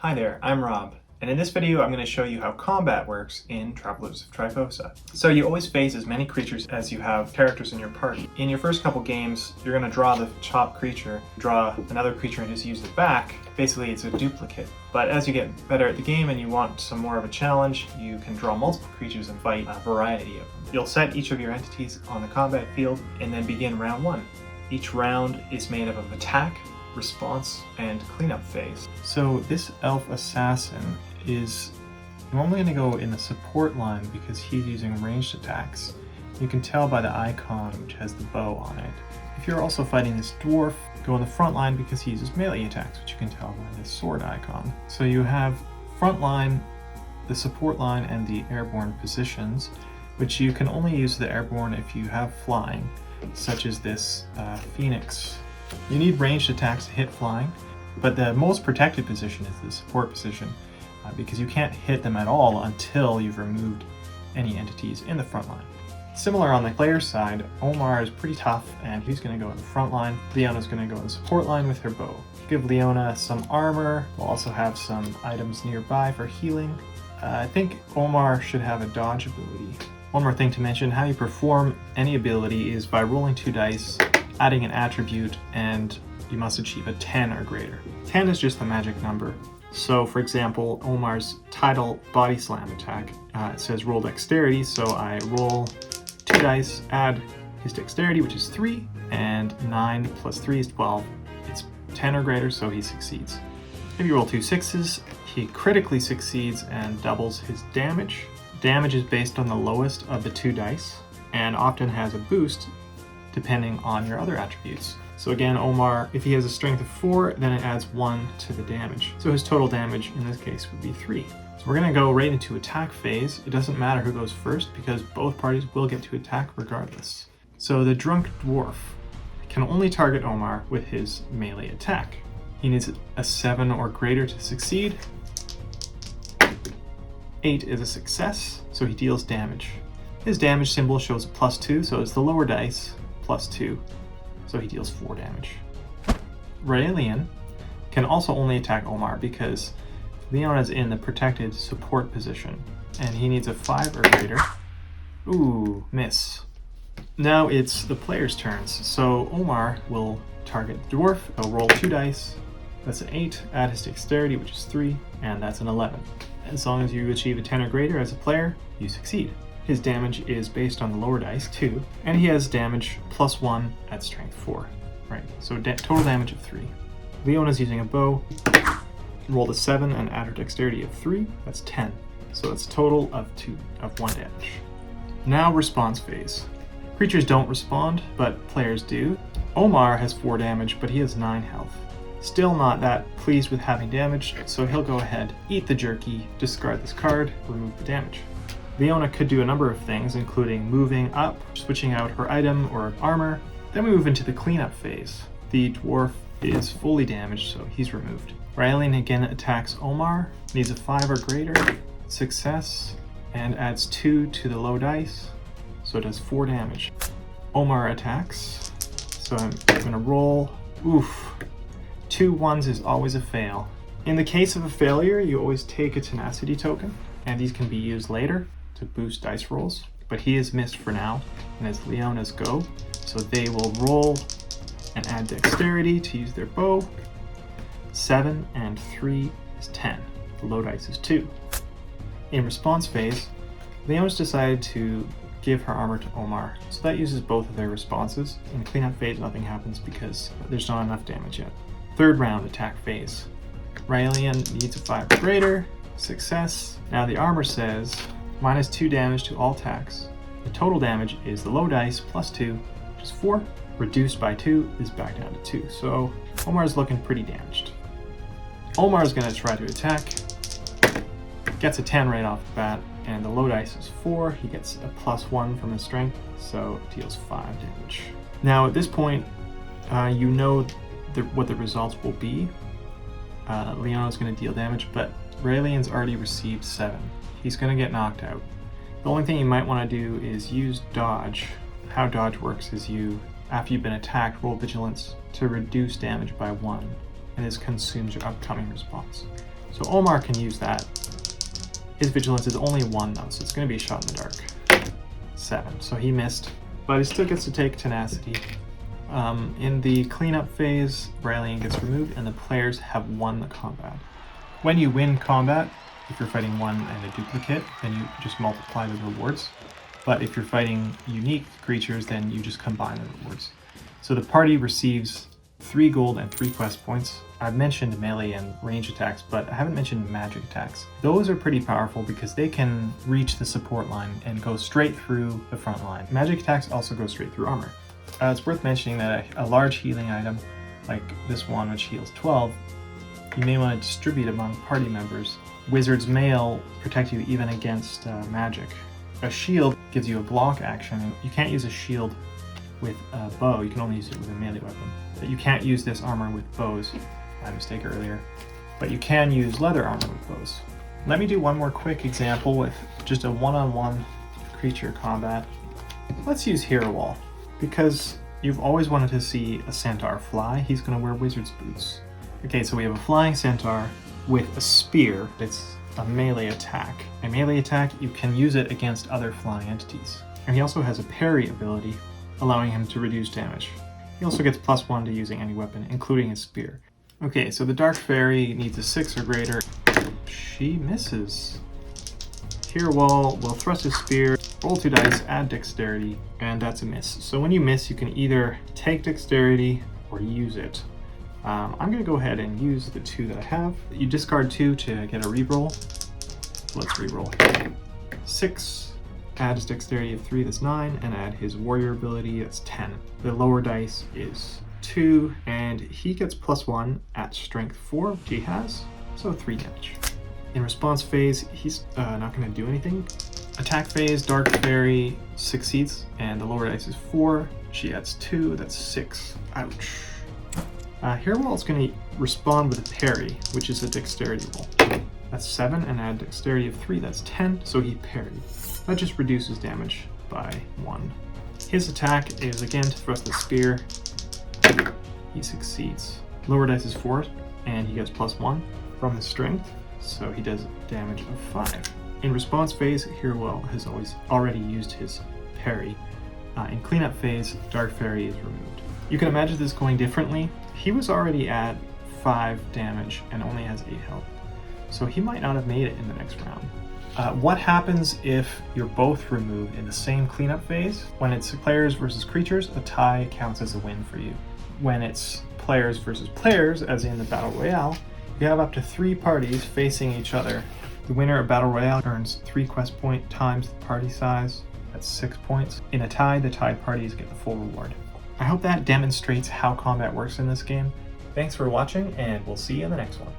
Hi there, I'm Rob, and in this video I'm going to show you how combat works in Travelers of Tryphosa. So you always face as many creatures as you have characters in your party. In your first couple games, you're going to draw the top creature, draw another creature and just use the back. Basically it's a duplicate. But as you get better at the game and you want some more of a challenge, you can draw multiple creatures and fight a variety of them. You'll set each of your entities on the combat field and then begin round one. Each round is made up of attack, response, and cleanup phase. So this elf assassin is normally going to go in the support line because he's using ranged attacks. You can tell by the icon which has the bow on it. If you're also fighting this dwarf, go in the front line because he uses melee attacks, which you can tell by the sword icon. So you have front line, the support line, and the airborne positions, which you can only use the airborne if you have flying, such as this phoenix. You need ranged attacks to hit flying, but the most protected position is the support position because you can't hit them at all until you've removed any entities in the front line. Similar on the player side, Omar is pretty tough and he's going to go in the front line. Leona's going to go in the support line with her bow. Give Leona some armor. We'll also have some items nearby for healing. I think Omar should have a dodge ability. One more thing to mention, how you perform any ability is by rolling 2 dice, adding an attribute, and you must achieve a 10 or greater. 10 is just the magic number. So for example, Omar's title body slam attack, it says roll dexterity, so I roll 2 dice, add his dexterity, which is 3, and 9 plus 3 is 12. It's 10 or greater, so he succeeds. If you roll 2 6s, he critically succeeds and doubles his damage. Damage is based on the lowest of the 2 dice, and often has a boost depending on your other attributes. So again, Omar, if he has a strength of 4, then it adds 1 to the damage. So his total damage in this case would be 3. So we're going to go right into attack phase. It doesn't matter who goes first because both parties will get to attack regardless. So the drunk dwarf can only target Omar with his melee attack. He needs a 7 or greater to succeed. 8 is a success, so he deals damage. His damage symbol shows a +2, so it's the lower dice, +2, so he deals 4 damage. Raelian can also only attack Omar because Leona's in the protected support position, and he needs a 5 or greater. Ooh, miss. Now it's the player's turns, so Omar will target the dwarf. He'll roll 2 dice, that's an 8, add his dexterity, which is 3, and that's an 11. As long as you achieve a 10 or greater as a player, you succeed. His damage is based on the lower dice, 2, and he has damage +1 at strength 4. Right, so total damage of 3. Leona's using a bow, rolled a 7 and add her dexterity of 3, that's 10. So that's a total of 1 damage. Now response phase. Creatures don't respond, but players do. Omar has 4 damage, but he has 9 health. Still not that pleased with having damage, so he'll go ahead, eat the jerky, discard this card, remove the damage. Leona could do a number of things, including moving up, switching out her item or armor. Then we move into the cleanup phase. The dwarf is fully damaged, so he's removed. Raelian again attacks Omar, needs a 5 or greater, success, and adds 2 to the low dice, so it does 4 damage. Omar attacks, so I'm gonna roll, oof. 2 1s is always a fail. In the case of a failure, you always take a tenacity token, and these can be used later to boost dice rolls, but he is missed for now, and it's Leona's go, so they will roll and add dexterity to use their bow. 7 and 3 is 10. The low dice is 2. In response phase, Leona's decided to give her armor to Omar, so that uses both of their responses. In the cleanup phase, nothing happens because there's not enough damage yet. Third round attack phase. Raelian needs a 5 or greater, success. Now the armor says -2 damage to all attacks. The total damage is the low dice +2, which is 4, reduced by 2 is back down to 2. So Omar is looking pretty damaged. Omar is going to try to attack, gets a 10 right off the bat, and the low dice is 4. He gets a +1 from his strength, so it deals 5 damage. Now at this point, you know what the results will be. Leona's going to deal damage, but Raelian's already received 7. He's going to get knocked out. The only thing you might want to do is use dodge. How dodge works is you, after you've been attacked, roll vigilance to reduce damage by 1, and this consumes your upcoming response. So Omar can use that. His vigilance is only 1 though, so it's going to be a shot in the dark. 7, so he missed, but he still gets to take tenacity. In the cleanup phase, Brilliant gets removed and the players have won the combat. When you win combat, if you're fighting one and a duplicate, then you just multiply the rewards. But if you're fighting unique creatures, then you just combine the rewards. So the party receives 3 gold and 3 quest points. I've mentioned melee and range attacks, but I haven't mentioned magic attacks. Those are pretty powerful because they can reach the support line and go straight through the front line. Magic attacks also go straight through armor. It's worth mentioning that a large healing item, like this one which heals 12, you may want to distribute among party members. Wizard's Mail protect you even against magic. A shield gives you a block action, and you can't use a shield with a bow, you can only use it with a melee weapon. But you can't use this armor with bows, my mistake earlier. But you can use leather armor with bows. Let me do one more quick example with just a one-on-one creature combat. Let's use Hero Wall. Because you've always wanted to see a centaur fly, he's going to wear wizard's boots. Okay, so we have a flying centaur with a spear. It's a melee attack. A melee attack, you can use it against other flying entities. And he also has a parry ability, allowing him to reduce damage. He also gets +1 to using any weapon, including his spear. Okay, so the Dark Fairy needs a 6 or greater. She misses. Hero Wall will thrust his spear, roll 2 dice, add dexterity, and that's a miss. So when you miss, you can either take dexterity or use it. I'm going to go ahead and use the 2 that I have. You discard 2 to get a reroll. So let's reroll. 6, add his dexterity of 3, that's 9, and add his warrior ability, that's 10. The lower dice is 2, and he gets +1 at strength 4, which he has, so 3 damage. In response phase, he's not going to do anything. Attack phase, Dark Fairy succeeds, and the lower dice is 4. She adds 2, that's 6. Ouch. Hero Wall is going to respond with a parry, which is a dexterity roll. That's 7, and add dexterity of 3, that's 10, so he parried. That just reduces damage by 1. His attack is again to thrust the spear. He succeeds. Lower dice is 4, and he gets +1 from his strength, so he does damage of 5. In response phase, Hero Wall has already used his parry. In cleanup phase, Dark Fairy is removed. You can imagine this going differently. He was already at 5 damage and only has 8 health, so he might not have made it in the next round. What happens if you're both removed in the same cleanup phase? When it's players versus creatures, a tie counts as a win for you. When it's players versus players, as in the Battle Royale, you have up to 3 parties facing each other. The winner of Battle Royale earns 3 quest point times the party size. That's 6 points. In a tie, the tied parties get the full reward. I hope that demonstrates how combat works in this game. Thanks for watching, and we'll see you in the next one.